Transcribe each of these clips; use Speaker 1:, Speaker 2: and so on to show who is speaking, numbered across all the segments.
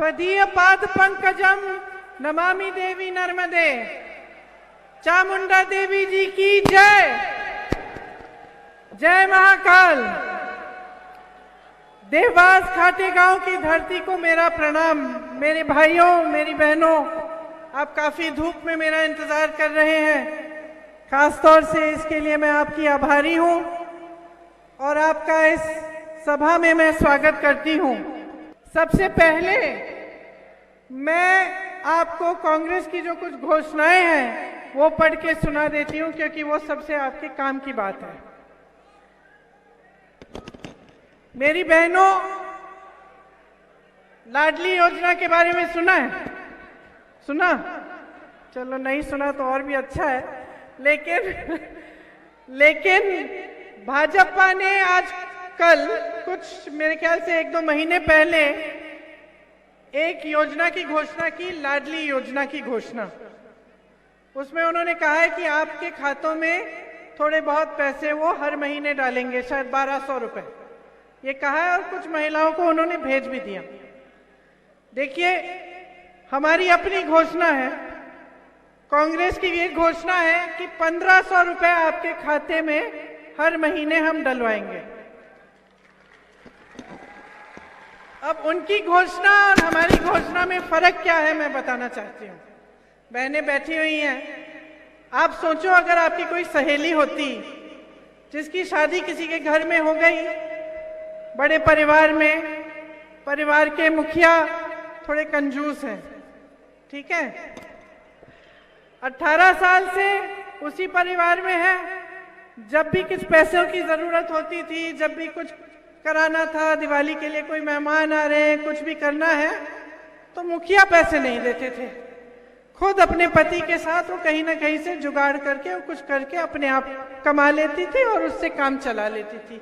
Speaker 1: त्वदीय पाद पंकजम नमामि देवी नर्मदे। चामुंडा देवी जी की जय। जय महाकाल। देवास खाटे गांव की धरती को मेरा प्रणाम। मेरे भाइयों, मेरी बहनों, आप काफी धूप में मेरा इंतजार कर रहे हैं। खासतौर से इसके लिए मैं आपकी आभारी हूं और आपका इस सभा में मैं स्वागत करती हूं। सबसे पहले मैं आपको कांग्रेस की जो कुछ घोषणाएं हैं वो पढ़ के सुना देती हूं, क्योंकि वो सबसे आपके काम की बात है। मेरी बहनों, लाडली योजना के बारे में सुना है? सुना? चलो, नहीं सुना तो और भी अच्छा है। लेकिन भाजपा ने आज कल कुछ मेरे ख्याल से 1-2 महीने पहले एक योजना की घोषणा की, लाडली योजना की घोषणा। उसमें उन्होंने कहा है कि आपके खातों में थोड़े बहुत पैसे वो हर महीने डालेंगे, शायद 1200 रुपए ये कहा है, और कुछ महिलाओं को उन्होंने भेज भी दिया। देखिए, हमारी अपनी घोषणा है, कांग्रेस की ये घोषणा है कि 1500 रुपए आपके खाते में हर महीने हम डलवाएंगे। अब उनकी घोषणा और हमारी घोषणा में फर्क क्या है मैं बताना चाहती हूँ। बहनें बैठी हुई हैं, आप सोचो अगर आपकी कोई सहेली होती जिसकी शादी किसी के घर में हो गई, बड़े परिवार में, परिवार के मुखिया थोड़े कंजूस हैं, ठीक है, 18 साल से उसी परिवार में है। जब भी कुछ पैसों की जरूरत होती थी, जब भी कुछ कराना था, दिवाली के लिए कोई मेहमान आ रहे हैं, कुछ भी करना है, तो मुखिया पैसे नहीं देते थे। खुद अपने पति के साथ वो कहीं ना कहीं से जुगाड़ करके और कुछ करके अपने आप कमा लेती थी और उससे काम चला लेती थी।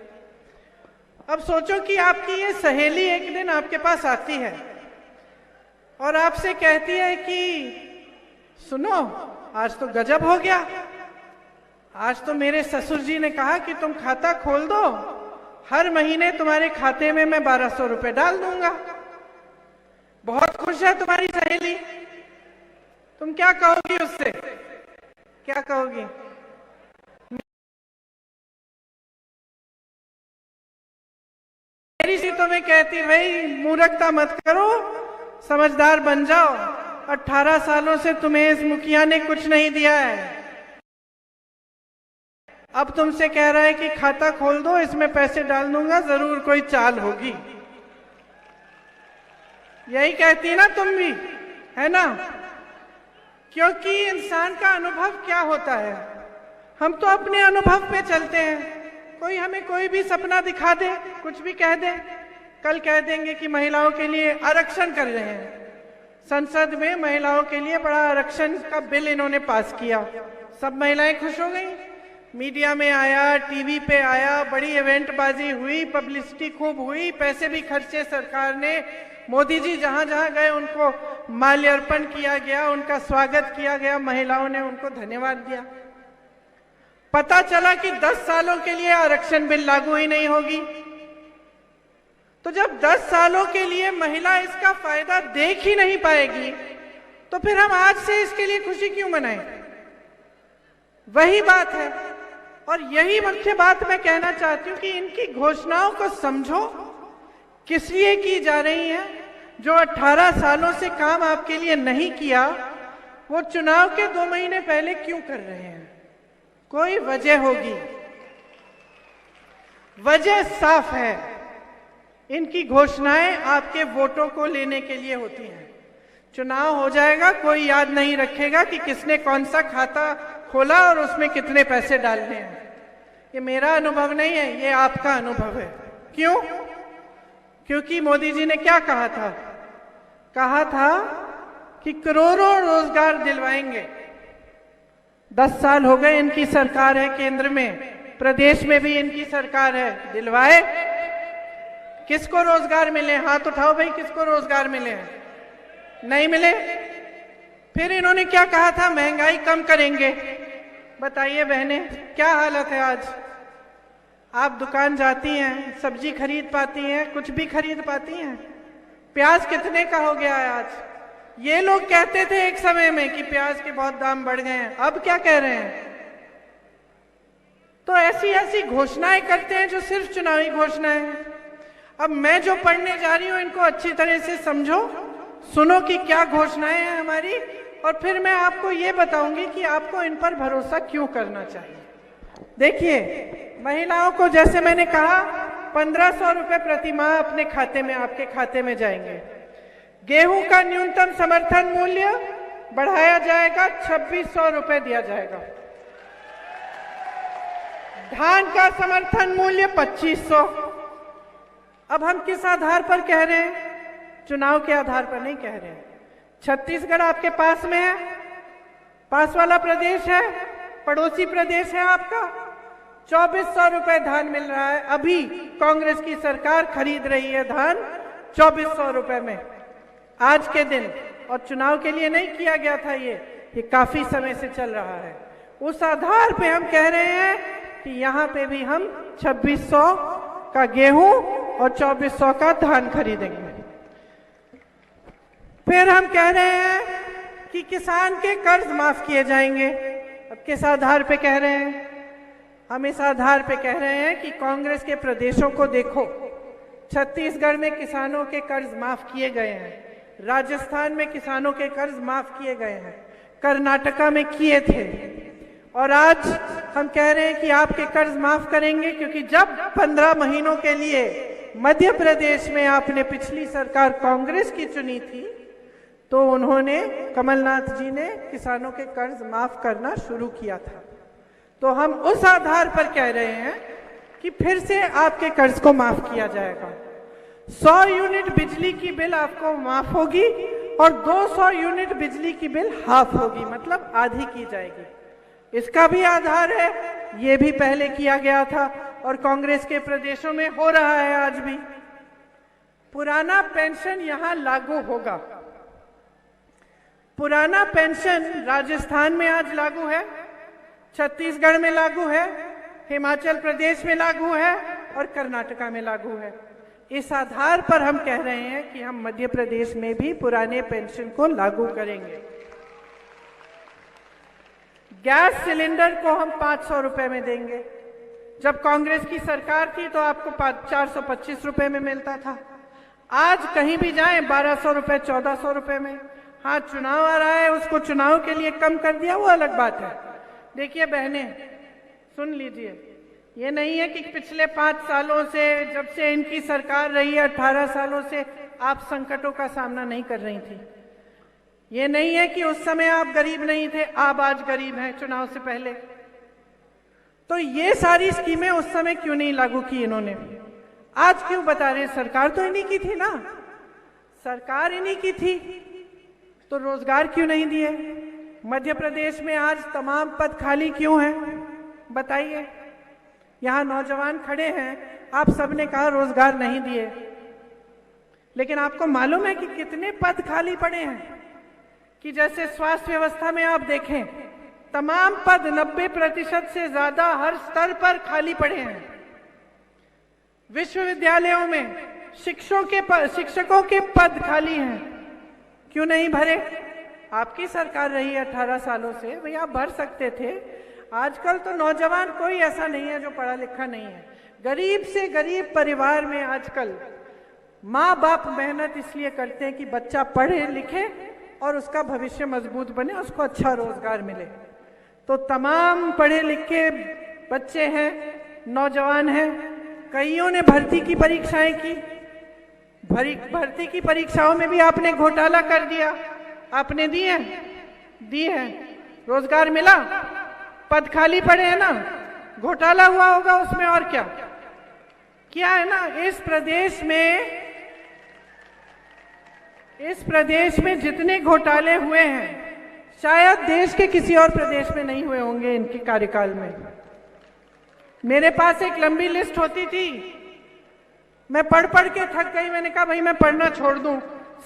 Speaker 1: अब सोचो कि आपकी ये सहेली एक दिन आपके पास आती है और आपसे कहती है कि सुनो, आज तो गजब हो गया, आज तो मेरे ससुर जी ने कहा कि तुम खाता खोल दो, हर महीने तुम्हारे खाते में मैं 1200 रुपए डाल दूंगा। बहुत खुश है तुम्हारी सहेली। तुम क्या कहोगी उससे? क्या कहोगी? मेरी सी तुम्हें कहती, भाई मूर्खता मत करो, समझदार बन जाओ। 18 सालों से तुम्हें इस मुखिया ने कुछ नहीं दिया है, अब तुमसे कह रहा है कि खाता खोल दो, इसमें पैसे डाल दूंगा, जरूर कोई चाल होगी। यही कहती ना तुम भी, है ना? क्योंकि इंसान का अनुभव क्या होता है, हम तो अपने अनुभव पे चलते हैं। कोई हमें कोई भी सपना दिखा दे, कुछ भी कह दे, कल कह देंगे कि महिलाओं के लिए आरक्षण कर रहे हैं, संसद में महिलाओं के लिए बड़ा आरक्षण का बिल इन्होंने पास किया, सब महिलाएं खुश हो गई, मीडिया में आया, टीवी पे आया, बड़ी इवेंटबाजी हुई, पब्लिसिटी खूब हुई, पैसे भी खर्चे सरकार ने, मोदी जी जहां जहां गए उनको माल्यार्पण किया गया, उनका स्वागत किया गया, महिलाओं ने उनको धन्यवाद दिया। पता चला कि 10 सालों के लिए आरक्षण बिल लागू ही नहीं होगी। तो जब 10 सालों के लिए महिला इसका फायदा देख ही नहीं पाएगी, तो फिर हम आज से इसके लिए खुशी क्यों मनाएं? वही बात है। और यही मुख्य बात मैं कहना चाहती हूँ कि इनकी घोषणाओं को समझो, किस लिए की जा रही है। जो 18 सालों से काम आपके लिए नहीं किया, वो चुनाव के 2 महीने पहले क्यों कर रहे हैं? कोई वजह होगी, वजह साफ है। इनकी घोषणाएं आपके वोटों को लेने के लिए होती हैं। चुनाव हो जाएगा, कोई याद नहीं रखेगा कि किसने कौन सा खाता खोला और उसमें कितने पैसे डालने हैं। ये मेरा अनुभव नहीं है, ये आपका अनुभव है। क्यों? क्योंकि मोदी जी ने क्या कहा था? कहा था कि करोड़ों रोजगार दिलवाएंगे। 10 साल हो गए इनकी सरकार है केंद्र में, प्रदेश में भी इनकी सरकार है, दिलवाए? किसको रोजगार मिले? हाथ उठाओ भाई, किसको रोजगार मिले हैं? नहीं मिले। फिर इन्होंने क्या कहा था? महंगाई कम करेंगे। बताइए बहनें, क्या हालत है आज? आप दुकान जाती हैं, सब्जी खरीद पाती हैं, कुछ भी खरीद पाती हैं? प्याज कितने का हो गया है आज? ये लोग कहते थे एक समय में कि प्याज के बहुत दाम बढ़ गए हैं, अब क्या कह रहे हैं? तो ऐसी ऐसी घोषणाएं करते हैं जो सिर्फ चुनावी घोषणाएं हैं। अब मैं जो पढ़ने जा रही हूं इनको अच्छी तरह से समझो, सुनो कि क्या घोषणाएं हैं हमारी, और फिर मैं आपको ये बताऊंगी कि आपको इन पर भरोसा क्यों करना चाहिए। देखिए, महिलाओं को जैसे मैंने कहा 1500 रुपए प्रति माह अपने खाते में, आपके खाते में जाएंगे। गेहूं का न्यूनतम समर्थन मूल्य बढ़ाया जाएगा, 2600 रुपए दिया जाएगा। धान का समर्थन मूल्य 2500। अब हम किस आधार पर कह रहे हैं? चुनाव के आधार पर नहीं कह रहे हैं। छत्तीसगढ़ आपके पास में है, पास वाला प्रदेश है, पड़ोसी प्रदेश है आपका। 2400 रुपए धान मिल रहा है, अभी कांग्रेस की सरकार खरीद रही है धान 2400 रुपए में आज के दिन, और चुनाव के लिए नहीं किया गया था ये काफी समय से चल रहा है। उस आधार पे हम कह रहे हैं कि यहाँ पे भी हम 2600 का गेहूं और 2400 का धान खरीदेंगे। फिर हम कह रहे हैं कि किसान के कर्ज माफ किए जाएंगे। अब किस आधार पे कह रहे हैं? हम इस आधार पे कह रहे हैं कि कांग्रेस के प्रदेशों को देखो, छत्तीसगढ़ में किसानों के कर्ज माफ किए गए हैं, राजस्थान में किसानों के कर्ज माफ किए गए हैं, कर्नाटका में किए थे, और आज हम कह रहे हैं कि आपके कर्ज माफ करेंगे, क्योंकि जब 15 महीनों के लिए मध्य प्रदेश में आपने पिछली सरकार कांग्रेस की चुनी थी, तो उन्होंने, कमलनाथ जी ने किसानों के कर्ज माफ करना शुरू किया था। तो हम उस आधार पर कह रहे हैं कि फिर से आपके कर्ज को माफ किया जाएगा। 100 यूनिट बिजली की बिल आपको माफ होगी और 200 यूनिट बिजली की बिल हाफ होगी, मतलब आधी की जाएगी। इसका भी आधार है, ये भी पहले किया गया था और कांग्रेस के प्रदेशों में हो रहा है आज भी। पुराना पेंशन यहां लागू होगा। पुराना पेंशन राजस्थान में आज लागू है, छत्तीसगढ़ में लागू है, हिमाचल प्रदेश में लागू है और कर्नाटका में लागू है। इस आधार पर हम कह रहे हैं कि हम मध्य प्रदेश में भी पुराने पेंशन को लागू करेंगे। गैस सिलेंडर को हम 500 रुपए में देंगे। जब कांग्रेस की सरकार थी तो आपको 425 रुपए में मिलता था, आज कहीं भी जाएं 1200 रुपए, 1400 रुपए में। हाँ, चुनाव आ रहा है, उसको चुनाव के लिए कम कर दिया, वो अलग बात है। देखिए बहनें, सुन लीजिए, ये नहीं है कि पिछले 5 सालों से, जब से इनकी सरकार रही है, 18 सालों से आप संकटों का सामना नहीं कर रही थी। ये नहीं है कि उस समय आप गरीब नहीं थे, आप आज गरीब हैं चुनाव से पहले। तो ये सारी स्कीमें उस समय क्यों नहीं लागू की इन्होंने? आज क्यों बता रहे हैं? सरकार तो इन्हीं की थी ना, सरकार इन्हीं की थी, तो रोजगार क्यों नहीं दिए? मध्य प्रदेश में आज तमाम पद खाली क्यों हैं? बताइए। यहाँ नौजवान खड़े हैं, आप सबने कहा रोजगार नहीं दिए, लेकिन आपको मालूम है कि कितने पद खाली पड़े हैं? कि जैसे स्वास्थ्य व्यवस्था में आप देखें, तमाम पद 90% से ज्यादा हर स्तर पर खाली पड़े हैं। विश्वविद्यालयों में शिक्षकों के पद खाली हैं, क्यों नहीं भरे? आपकी सरकार रही 18 सालों से, भैया आप भर सकते थे। आजकल तो नौजवान कोई ऐसा नहीं है जो पढ़ा लिखा नहीं है। गरीब से गरीब परिवार में आजकल माँ बाप मेहनत इसलिए करते हैं कि बच्चा पढ़े लिखे और उसका भविष्य मजबूत बने, उसको अच्छा रोजगार मिले। तो तमाम पढ़े लिखे बच्चे हैं, नौजवान हैं, कईयों ने भर्ती की परीक्षाएं की, भर्ती की परीक्षाओं में भी आपने घोटाला कर दिया। आपने दिए हैं, रोजगार मिला, पद खाली पड़े हैं ना, घोटाला हुआ होगा उसमें, और क्या है ना। इस प्रदेश में जितने घोटाले हुए हैं शायद देश के किसी और प्रदेश में नहीं हुए होंगे इनके कार्यकाल में। मेरे पास एक लंबी लिस्ट होती थी, मैं पढ़ के थक गई, मैंने कहा भाई मैं पढ़ना छोड़ दूं।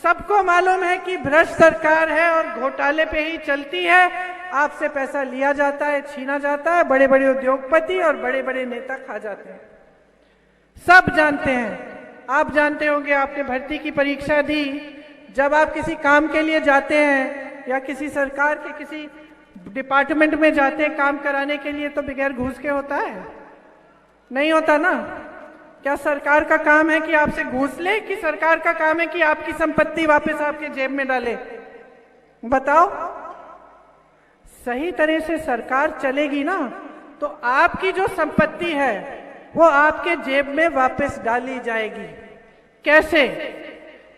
Speaker 1: सबको मालूम है कि भ्रष्ट सरकार है और घोटाले पे ही चलती है, आपसे पैसा लिया जाता है, छीना जाता है, बड़े बड़े उद्योगपति और बड़े बड़े नेता खा जाते हैं, सब जानते हैं। आप जानते होंगे, आपने भर्ती की परीक्षा दी, जब आप किसी काम के लिए जाते हैं या किसी सरकार के किसी डिपार्टमेंट में जाते हैं काम कराने के लिए, तो बगैर घूस के होता है? नहीं होता ना। क्या सरकार का काम है कि आपसे घूस ले, कि सरकार का काम है कि आपकी संपत्ति वापस आपके जेब में डाले? बताओ। सही तरह से सरकार चलेगी ना तो आपकी जो संपत्ति है वो आपके जेब में वापस डाली जाएगी। कैसे?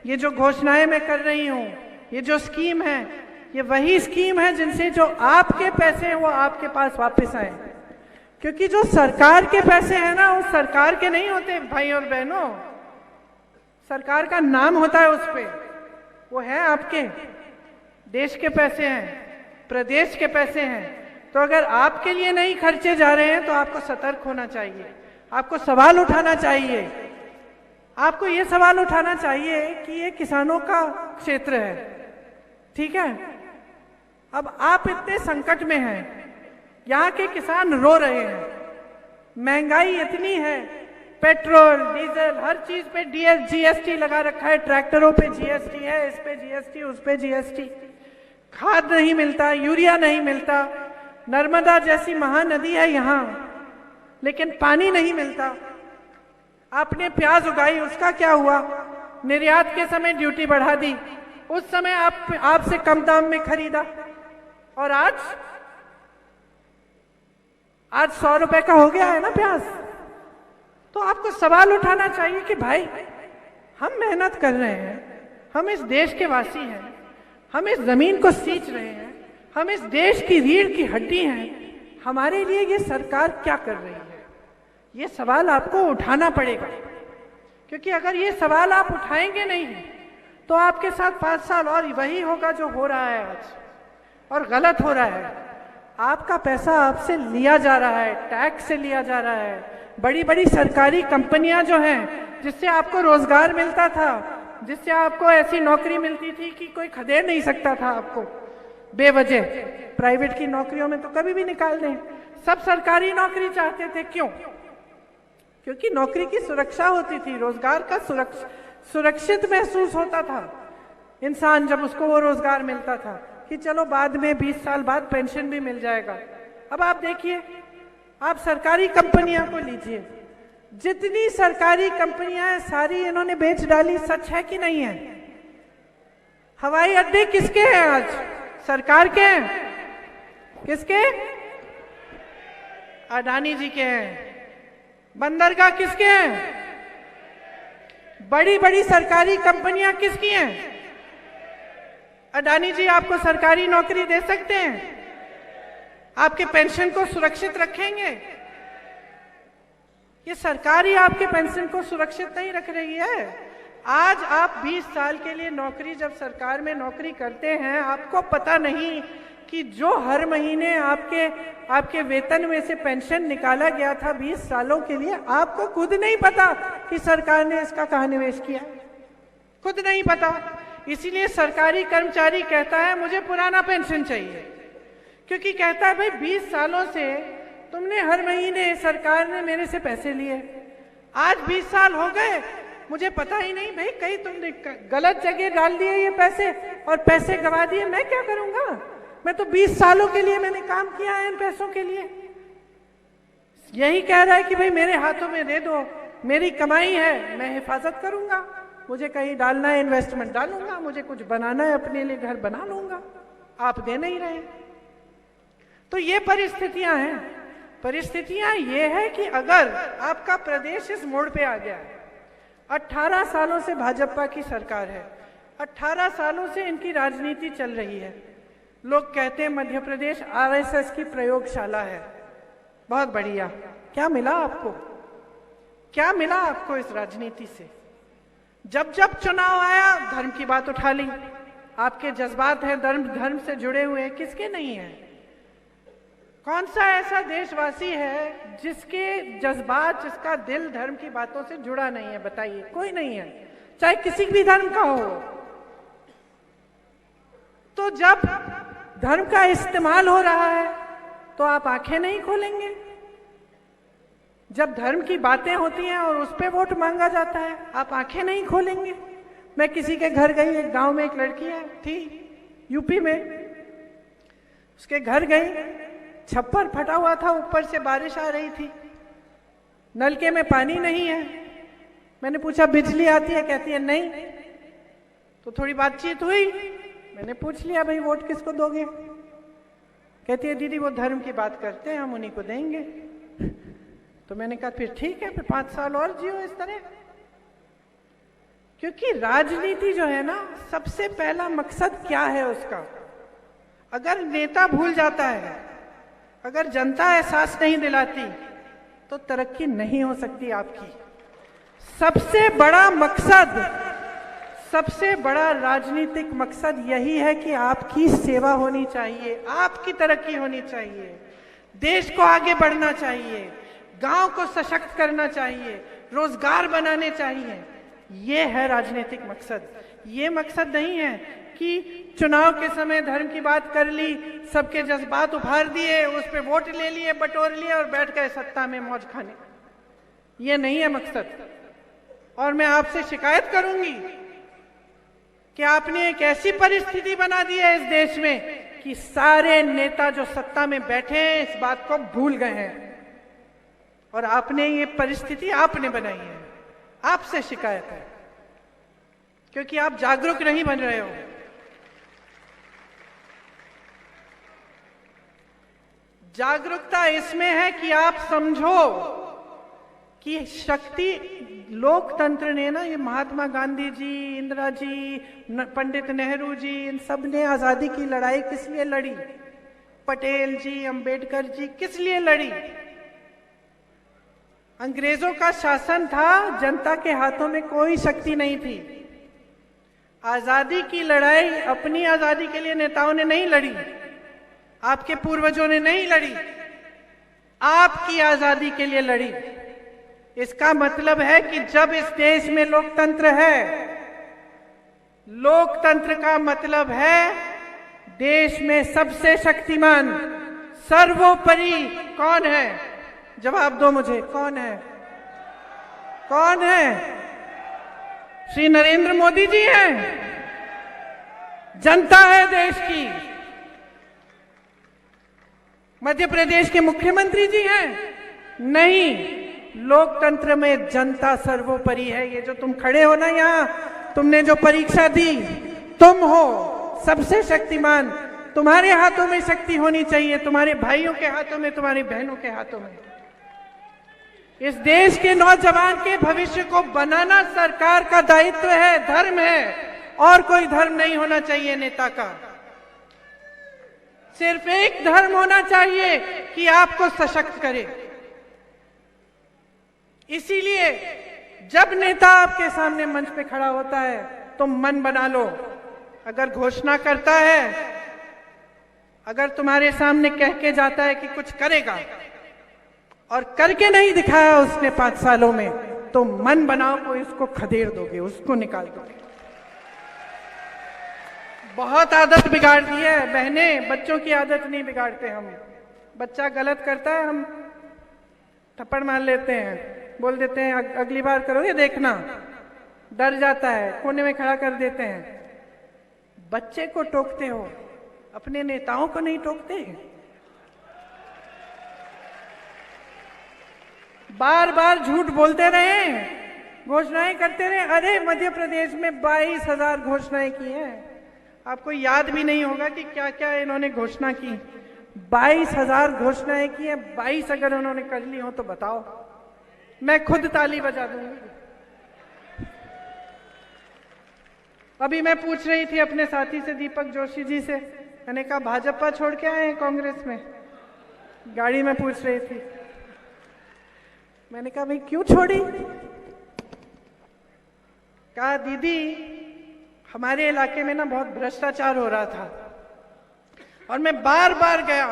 Speaker 1: ये जो घोषणाएं मैं कर रही हूं, ये जो स्कीम है, ये वही स्कीम है जिनसे जो आपके पैसे हैं वो आपके पास वापस आए। क्योंकि जो सरकार के पैसे हैं ना, वो सरकार के नहीं होते भाई और बहनों। सरकार का नाम होता है उस पे, वो है आपके देश के पैसे हैं, प्रदेश के पैसे हैं। तो अगर आपके लिए नहीं खर्चे जा रहे हैं तो आपको सतर्क होना चाहिए, आपको सवाल उठाना चाहिए। आपको ये सवाल उठाना चाहिए कि ये किसानों का क्षेत्र है, ठीक है? अब आप इतने संकट में हैं, यहाँ के किसान रो रहे हैं, महंगाई इतनी है, पेट्रोल डीजल हर चीज पे जीएसटी लगा रखा है, ट्रैक्टरों पे जीएसटी है, इस पे जीएसटी, उस पे जीएसटी, खाद नहीं मिलता, यूरिया नहीं मिलता, नर्मदा जैसी महानदी है यहाँ, लेकिन पानी नहीं मिलता। आपने प्याज उगाई, उसका क्या हुआ? निर्यात के समय ड्यूटी बढ़ा दी, उस समय आपसे कम दाम में खरीदा, और आज 100 रुपए का हो गया है ना प्याज। तो आपको सवाल उठाना चाहिए कि भाई हम मेहनत कर रहे हैं, हम इस देश के वासी हैं, हम इस जमीन को सींच रहे हैं, हम इस देश की रीढ़ की हड्डी हैं, हमारे लिए ये सरकार क्या कर रही है? ये सवाल आपको उठाना पड़ेगा। क्योंकि अगर ये सवाल आप उठाएंगे नहीं तो आपके साथ 5 साल और वही होगा जो हो रहा है आज, और गलत हो रहा है। आपका पैसा आपसे लिया जा रहा है, टैक्स से लिया जा रहा है। बड़ी बड़ी सरकारी कंपनियां जो हैं, जिससे आपको रोजगार मिलता था, जिससे आपको ऐसी नौकरी मिलती थी कि कोई खदेड़ नहीं सकता था आपको बेवजह। प्राइवेट की नौकरियों में तो कभी भी निकाल दें, सब सरकारी नौकरी चाहते थे। क्यों? क्योंकि नौकरी की सुरक्षा होती थी, रोजगार का सुरक्षित महसूस होता था इंसान जब उसको वो रोजगार मिलता था कि चलो बाद में 20 साल बाद पेंशन भी मिल जाएगा। अब आप देखिए, आप सरकारी कंपनियां को लीजिए, जितनी सरकारी कंपनियां हैं सारी इन्होंने बेच डाली। सच है कि नहीं है? हवाई अड्डे किसके हैं आज? सरकार के हैं। किसके? अडानी जी के हैं। बंदरगाह किसके हैं? बड़ी बड़ी सरकारी कंपनियां किसकी हैं? अडानी जी आपको सरकारी नौकरी दे सकते हैं? आपके पेंशन को सुरक्षित रखेंगे? ये सरकार ही आपके पेंशन को सुरक्षित नहीं रख रही है। आज आप 20 साल के लिए नौकरी जब सरकार में नौकरी करते हैं, आपको पता नहीं कि जो हर महीने आपके वेतन में से पेंशन निकाला गया था 20 सालों के लिए, आपको खुद नहीं पता कि सरकार ने इसका कहाँ निवेश किया, खुद नहीं पता। इसीलिए सरकारी कर्मचारी कहता है मुझे पुराना पेंशन चाहिए, क्योंकि कहता है भाई 20 सालों से तुमने हर महीने सरकार ने मेरे से पैसे लिए, आज 20 साल हो गए, मुझे पता ही नहीं भाई, कहीं तुमने गलत जगह डाल दिए ये पैसे और पैसे गंवा दिए, मैं क्या करूंगा? मैं तो 20 सालों के लिए मैंने काम किया है इन पैसों के लिए। यही कह रहा है कि भाई मेरे हाथों में दे दो, मेरी कमाई है, मैं हिफाजत करूंगा, मुझे कहीं डालना है इन्वेस्टमेंट डालूंगा, मुझे कुछ बनाना है अपने लिए घर बना लूंगा। आप दे नहीं रहे। तो ये परिस्थितियां हैं। परिस्थितियां ये है कि अगर आपका प्रदेश इस मोड़ पे आ गया है, 18 सालों से भाजपा की सरकार है, 18 सालों से इनकी राजनीति चल रही है। लोग कहते हैं मध्य प्रदेश आरएसएस की प्रयोगशाला है। बहुत बढ़िया। क्या मिला आपको? क्या मिला आपको इस राजनीति से? जब जब चुनाव आया धर्म की बात उठा ली। आपके जज्बात हैं धर्म से जुड़े हुए, किसके नहीं है? कौन सा ऐसा देशवासी है जिसके जज्बात, जिसका दिल धर्म की बातों से जुड़ा नहीं है? बताइए, कोई नहीं है, चाहे किसी भी धर्म का हो। तो जब धर्म का इस्तेमाल हो रहा है तो आप आंखें नहीं खोलेंगे? जब धर्म की बातें होती हैं और उस पर वोट मांगा जाता है, आप आंखें नहीं खोलेंगे? मैं किसी के घर गई, एक गांव में एक लड़की है थी यूपी में, उसके घर गई, छप्पर फटा हुआ था, ऊपर से बारिश आ रही थी, नलके में पानी नहीं है। मैंने पूछा बिजली आती है? कहती है नहीं। तो थोड़ी बातचीत हुई, मैंने पूछ लिया भाई वोट किसको दोगे? कहती है दीदी वो धर्म की बात करते हैं, हम उन्हीं को देंगे। तो मैंने कहा फिर ठीक है, फिर 5 साल और जियो इस तरह। क्योंकि राजनीति जो है ना, सबसे पहला मकसद क्या है उसका? अगर नेता भूल जाता है, अगर जनता एहसास नहीं दिलाती, तो तरक्की नहीं हो सकती आपकी। सबसे बड़ा मकसद, सबसे बड़ा राजनीतिक मकसद यही है कि आपकी सेवा होनी चाहिए, आपकी तरक्की होनी चाहिए, देश को आगे बढ़ना चाहिए, गांव को सशक्त करना चाहिए, रोजगार बनाने चाहिए। ये है राजनीतिक मकसद। ये मकसद नहीं है कि चुनाव के समय धर्म की बात कर ली, सबके जज्बात उभार दिए, उस पे वोट ले लिए, बटोर लिए और बैठ गए सत्ता में मौज खाने। ये नहीं है मकसद। और मैं आपसे शिकायत करूंगी कि आपने एक ऐसी परिस्थिति बना दी है इस देश में कि सारे नेता जो सत्ता में बैठे हैं इस बात को भूल गए हैं। और आपने ये परिस्थिति आपने बनाई है, आपसे शिकायत है, क्योंकि आप जागरूक नहीं बन रहे हो। जागरूकता इसमें है कि आप समझो कि शक्ति, लोकतंत्र ने ना, ये महात्मा गांधी जी, इंदिरा जी, पंडित नेहरू जी, इन सब ने आजादी की लड़ाई किस लिए लड़ी? पटेल जी, अंबेडकर जी किस लिए लड़ी? अंग्रेजों का शासन था, जनता के हाथों में कोई शक्ति नहीं थी। आजादी की लड़ाई अपनी आजादी के लिए नेताओं ने नहीं लड़ी, आपके पूर्वजों ने नहीं लड़ी, आपकी आजादी के लिए लड़ी। इसका मतलब है कि जब इस देश में लोकतंत्र है, लोकतंत्र का मतलब है देश में सबसे शक्तिमान, सर्वोपरि कौन है? जवाब दो मुझे, कौन है? कौन है? श्री नरेंद्र मोदी जी हैं? जनता है देश की? मध्य प्रदेश के मुख्यमंत्री जी हैं? नहीं, लोकतंत्र में जनता सर्वोपरि है। ये जो तुम खड़े हो ना यहाँ, तुमने जो परीक्षा दी, तुम हो सबसे शक्तिमान। तुम्हारे हाथों में शक्ति होनी चाहिए, तुम्हारे भाइयों के हाथों में, तुम्हारी बहनों के हाथों में। इस देश के नौजवान के भविष्य को बनाना सरकार का दायित्व है, धर्म है, और कोई धर्म नहीं होना चाहिए नेता का। सिर्फ एक धर्म होना चाहिए कि आपको सशक्त करे। इसीलिए जब नेता आपके सामने मंच पे खड़ा होता है तो मन बना लो, अगर घोषणा करता है, अगर तुम्हारे सामने कह के जाता है कि कुछ करेगा और करके नहीं दिखाया उसने 5 सालों में, तो मन बनाओ को इसको खदेड़ दोगे, उसको निकाल दोगे। बहुत आदत बिगाड़ दी है बहने, बच्चों की आदत नहीं बिगाड़ते हम। बच्चा गलत करता है, हम थप्पड़ मार लेते हैं, बोल देते हैं अगली बार करोगे देखना, डर जाता है, कोने में खड़ा कर देते हैं। बच्चे को टोकते हो, अपने नेताओं को नहीं टोकते। बार बार झूठ बोलते रहे, घोषणाएं करते रहे। अरे मध्य प्रदेश में 22,000 घोषणाएं की हैं, आपको याद भी नहीं होगा कि क्या क्या इन्होंने घोषणा की। 22,000 घोषणाएं की है, 22 अगर उन्होंने कर ली हो तो बताओ, मैं खुद ताली बजा दूंगी। अभी मैं पूछ रही थी अपने साथी से, दीपक जोशी जी से, मैंने कहा भाजपा छोड़ के आए हैं कांग्रेस में? गाड़ी में पूछ रही थी। मैंने कहा भाई क्यों छोड़ी? कहा दीदी हमारे इलाके में ना बहुत भ्रष्टाचार हो रहा था और मैं बार बार गया,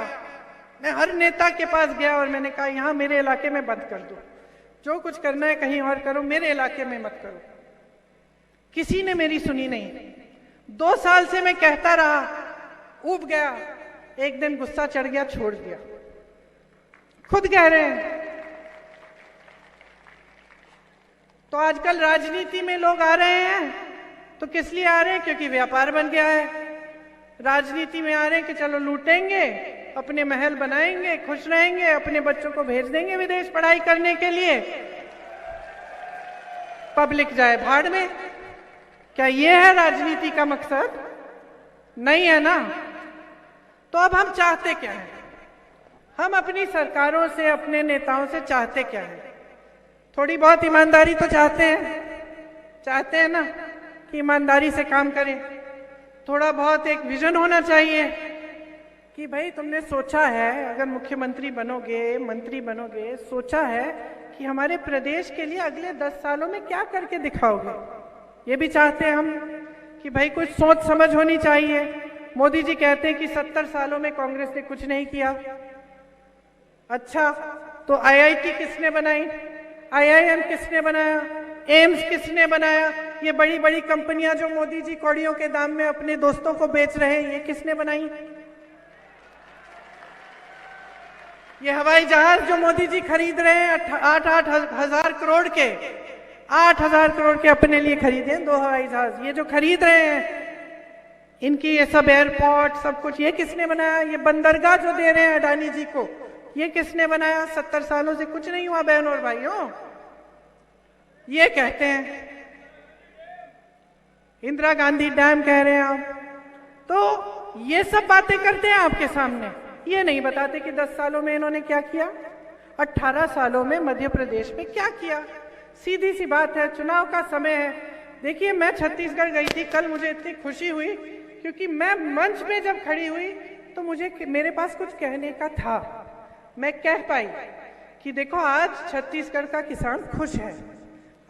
Speaker 1: मैं हर नेता के पास गया और मैंने कहा यहाँ मेरे इलाके में बंद कर दो, जो कुछ करना है कहीं और करो, मेरे इलाके में मत करो। किसी ने मेरी सुनी नहीं। 2 साल से मैं कहता रहा, ऊब गया, एक दिन गुस्सा चढ़ गया, छोड़ दिया। खुद कह रहे हैं तो आजकल राजनीति में लोग आ रहे हैं तो किस लिए आ रहे हैं? क्योंकि व्यापार बन गया है। राजनीति में आ रहे हैं कि चलो लूटेंगे, अपने महल बनाएंगे, खुश रहेंगे, अपने बच्चों को भेज देंगे विदेश पढ़ाई करने के लिए, पब्लिक जाए भाड़ में। क्या ये है राजनीति का मकसद? नहीं है ना। तो अब हम चाहते क्या है? हम अपनी सरकारों से, अपने नेताओं से चाहते क्या है? थोड़ी बहुत ईमानदारी तो चाहते हैं ना कि ईमानदारी से काम करें। थोड़ा बहुत एक विजन होना चाहिए कि भाई तुमने सोचा है, अगर मुख्यमंत्री बनोगे, मंत्री बनोगे, सोचा है कि हमारे प्रदेश के लिए अगले 10 सालों में क्या करके दिखाओगे। ये भी चाहते हैं हम कि भाई कुछ सोच समझ होनी चाहिए। मोदी जी कहते हैं कि 70 सालों में कांग्रेस ने कुछ नहीं किया। अच्छा, तो आईआईटी किसने बनाई? आईआईएम किसने बनाया? एम्स किसने बनाया? ये बड़ी बड़ी कंपनियां जो मोदी जी कौड़ियों के दाम में अपने दोस्तों को बेच रहे हैं, ये किसने बनाई? ये हवाई जहाज जो मोदी जी खरीद रहे हैं 8-8 हजार करोड़ के, 8,000 करोड़ के अपने लिए खरीदे 2 हवाई जहाज, ये जो खरीद रहे हैं, इनकी ये सब एयरपोर्ट सब कुछ ये किसने बनाया? ये बंदरगाह जो दे रहे हैं अडानी जी को, ये किसने बनाया? 70 सालों से कुछ नहीं हुआ बहनों और भाइयों। ये कहते हैं इंदिरा गांधी डैम कह रहे हैं आप, तो ये सब बातें करते हैं आपके सामने। ये नहीं बताते कि 10 सालों में इन्होंने क्या किया, 18 सालों में मध्य प्रदेश में क्या किया। सीधी सी बात है, चुनाव का समय है। देखिए, मैं छत्तीसगढ़ गई थी कल, मुझे इतनी खुशी हुई क्योंकि मैं मंच पे जब खड़ी हुई तो मेरे पास कुछ कहने का था। मैं कह पाई कि देखो, आज छत्तीसगढ़ का किसान खुश है।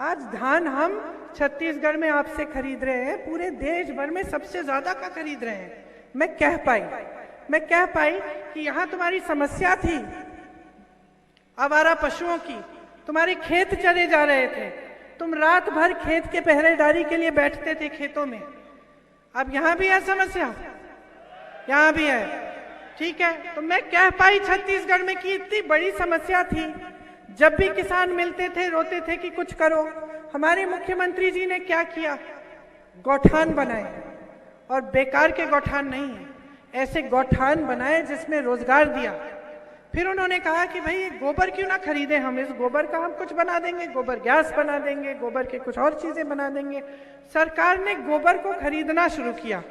Speaker 1: आज धान हम छत्तीसगढ़ में आपसे खरीद रहे हैं, पूरे देश भर में सबसे ज्यादा का खरीद रहे हैं। मैं कह पाई कि यहाँ तुम्हारी समस्या थी आवारा पशुओं की, तुम्हारे खेत चले जा रहे थे, तुम रात भर खेत के पहरेदारी के लिए बैठते थे खेतों में। अब यहाँ भी है समस्या, यहाँ भी है, ठीक है। तो मैं कह पाई छत्तीसगढ़ में कि इतनी बड़ी समस्या थी। जब भी किसान मिलते थे रोते थे कि कुछ करो। हमारे मुख्यमंत्री जी ने क्या किया? गौठान बनाए, और बेकार के गौठान नहीं है, ऐसे गौठान बनाए जिसमें रोजगार दिया। फिर उन्होंने कहा कि भाई गोबर क्यों ना खरीदें, हम इस गोबर का हम कुछ बना देंगे, गोबर गैस बना देंगे, गोबर के कुछ और चीजें बना देंगे। सरकार ने गोबर को खरीदना शुरू किया।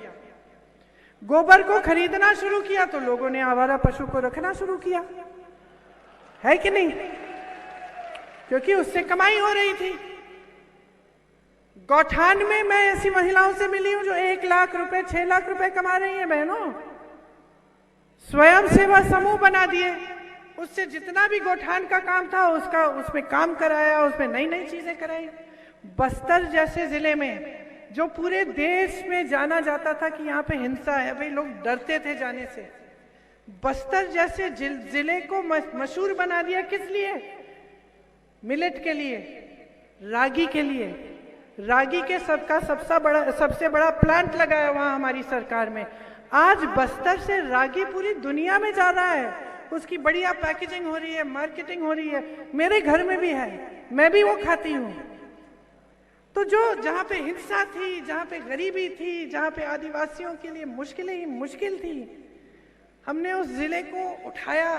Speaker 1: गोबर को खरीदना शुरू किया तो लोगों ने आवारा पशु को रखना शुरू किया, है कि नहीं? क्योंकि उससे कमाई हो रही थी। गौठान में मैं ऐसी महिलाओं से मिली हूं जो 1 लाख रुपए, 6 लाख रुपए कमा रही हैं बहनों। स्वयं सेवा समूह बना दिए, उससे जितना भी गौठान का काम था उसमें काम कराया, उसमें नई नई चीजें कराई। बस्तर जैसे जिले में जो पूरे देश में जाना जाता था कि यहाँ पे हिंसा है, भाई लोग डरते थे जाने से, बस्तर जैसे जिले को मशहूर बना दिया। किस लिए? मिलेट के लिए, रागी के लिए। रागी के सबसे बड़ा प्लांट लगाया वहां हमारी सरकार में। आज बस्तर से रागी पूरी दुनिया में जा रहा है, उसकी बढ़िया पैकेजिंग हो रही है, मार्केटिंग हो रही है। मेरे घर में भी है, मैं भी वो खाती हूँ। तो जहाँ पे हिंसा थी, जहाँ पे गरीबी थी, जहाँ पे आदिवासियों के लिए मुश्किलें ही मुश्किल थी, हमने उस जिले को उठाया।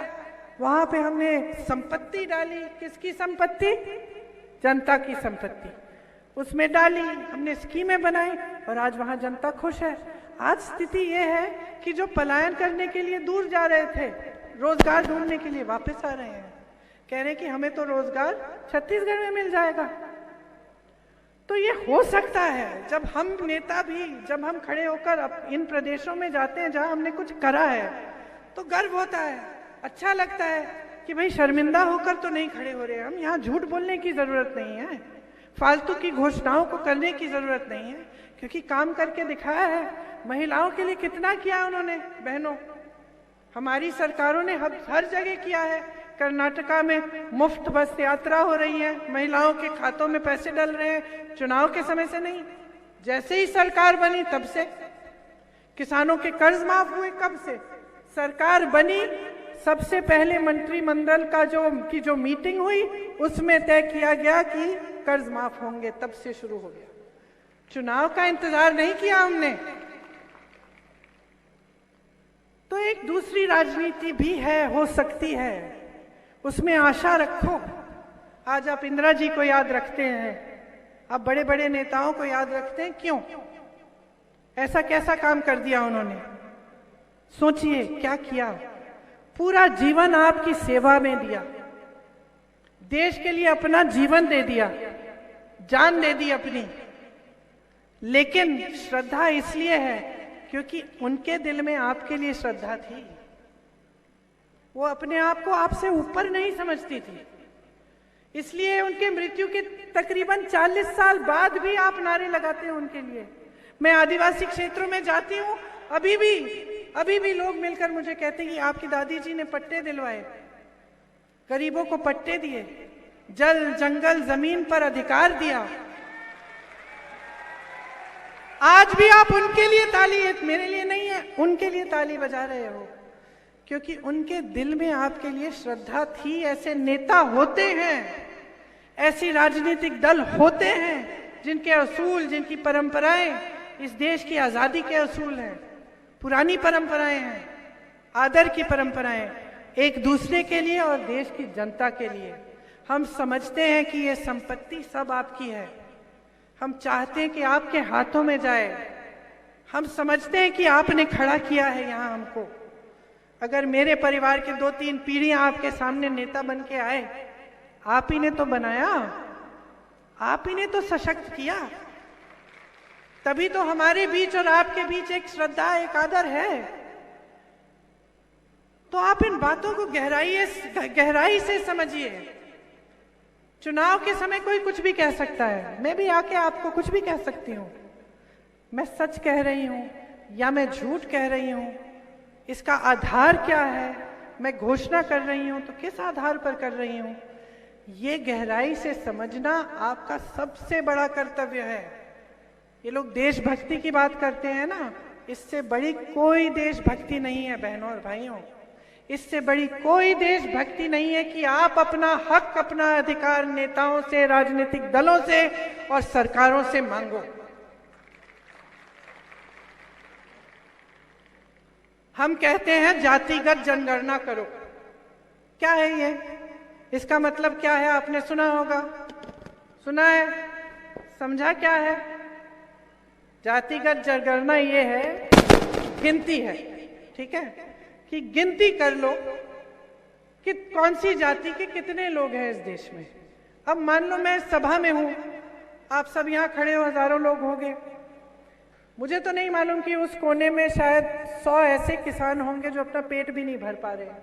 Speaker 1: वहां पे हमने संपत्ति डाली। किसकी संपत्ति? जनता की संपत्ति उसमें डाली, हमने स्कीमें बनाई और आज वहां जनता खुश है। आज स्थिति ये है कि जो पलायन करने के लिए दूर जा रहे थे, रोजगार ढूंढने के लिए वापस आ रहे हैं, कह रहे हैं कि हमें तो रोजगार छत्तीसगढ़ में मिल जाएगा। तो ये हो सकता है जब हम नेता भी, जब हम खड़े होकर इन प्रदेशों में जाते हैं जहां हमने कुछ करा है, तो गर्व होता है, अच्छा लगता है कि भाई शर्मिंदा होकर तो नहीं खड़े हो रहे हम। यहाँ झूठ बोलने की जरूरत नहीं है, फालतू की घोषणाओं को करने की जरूरत नहीं है, क्योंकि काम करके दिखाया है। महिलाओं के लिए कितना किया उन्होंने बहनों, हमारी सरकारों ने हर जगह किया है। कर्नाटका में मुफ्त बस यात्रा हो रही है, महिलाओं के खातों में पैसे डल रहे हैं, चुनाव के समय से नहीं, जैसे ही सरकार बनी तब से। किसानों के कर्ज माफ हुए कब से? सरकार बनी सबसे पहले मंत्रिमंडल का जो मीटिंग हुई उसमें तय किया गया कि कर्ज माफ होंगे, तब से शुरू हो गया। चुनाव का इंतजार नहीं किया हमने। तो एक दूसरी राजनीति भी है, हो सकती है, उसमें आशा रखो। आज आप इंदिरा जी को याद रखते हैं, आप बड़े बड़े नेताओं को याद रखते हैं, क्यों? ऐसा कैसा काम कर दिया उन्होंने? सोचिए क्या किया। पूरा जीवन आपकी सेवा में दिया, देश के लिए अपना जीवन दे दिया, जान दे दी अपनी। लेकिन श्रद्धा इसलिए है क्योंकि उनके दिल में आपके लिए श्रद्धा थी। वो अपने आप को आपसे ऊपर नहीं समझती थी, इसलिए उनके मृत्यु के तकरीबन 40 साल बाद भी आप नारे लगाते हैं उनके लिए। मैं आदिवासी क्षेत्रों में जाती हूँ, अभी भी लोग मिलकर मुझे कहते हैं कि आपकी दादी जी ने पट्टे दिलवाए, गरीबों को पट्टे दिए, जल जंगल जमीन पर अधिकार दिया। आज भी आप उनके लिए ताली, मेरे लिए नहीं है, उनके लिए ताली बजा रहे हो, क्योंकि उनके दिल में आपके लिए श्रद्धा थी। ऐसे नेता होते हैं, ऐसी राजनीतिक दल होते हैं जिनके असूल, जिनकी परंपराएं इस देश की आजादी के असूल हैं, पुरानी परंपराएं हैं, आदर की परंपराएं, एक दूसरे के लिए और देश की जनता के लिए। हम समझते हैं कि ये संपत्ति सब आपकी है, हम चाहते हैं कि आपके हाथों में जाए। हम समझते हैं कि आपने खड़ा किया है यहाँ हमको। अगर मेरे परिवार के 2-3 पीढ़ियां आपके सामने नेता बन के आए, आप ही ने तो बनाया, आप ही ने तो सशक्त किया, तभी तो हमारे बीच और आपके बीच एक श्रद्धा, एक आदर है। तो आप इन बातों को गहराई से समझिए। चुनाव के समय कोई कुछ भी कह सकता है, मैं भी आके आपको कुछ भी कह सकती हूँ। मैं सच कह रही हूँ या मैं झूठ कह रही हूँ, इसका आधार क्या है? मैं घोषणा कर रही हूँ तो किस आधार पर कर रही हूँ? ये गहराई से समझना आपका सबसे बड़ा कर्तव्य है। ये लोग देशभक्ति की बात करते हैं ना, इससे बड़ी कोई देशभक्ति नहीं है बहनों और भाइयों। इससे बड़ी कोई देशभक्ति नहीं है कि आप अपना हक, अपना अधिकार नेताओं से, राजनीतिक दलों से और सरकारों से मांगो। हम कहते हैं जातिगत जनगणना करो। क्या है ये? इसका मतलब क्या है? आपने सुना होगा, सुना है, समझा क्या है? जातिगत जनगणना ये है, गिनती है, ठीक है, कि गिनती कर लो कि कौन सी जाति के कितने लोग हैं इस देश में। अब मान लो मैं सभा में हूं, आप सब यहाँ खड़े हो, हजारों लोग होंगे, मुझे तो नहीं मालूम कि उस कोने में शायद 100 ऐसे किसान होंगे जो अपना पेट भी नहीं भर पा रहे हैं,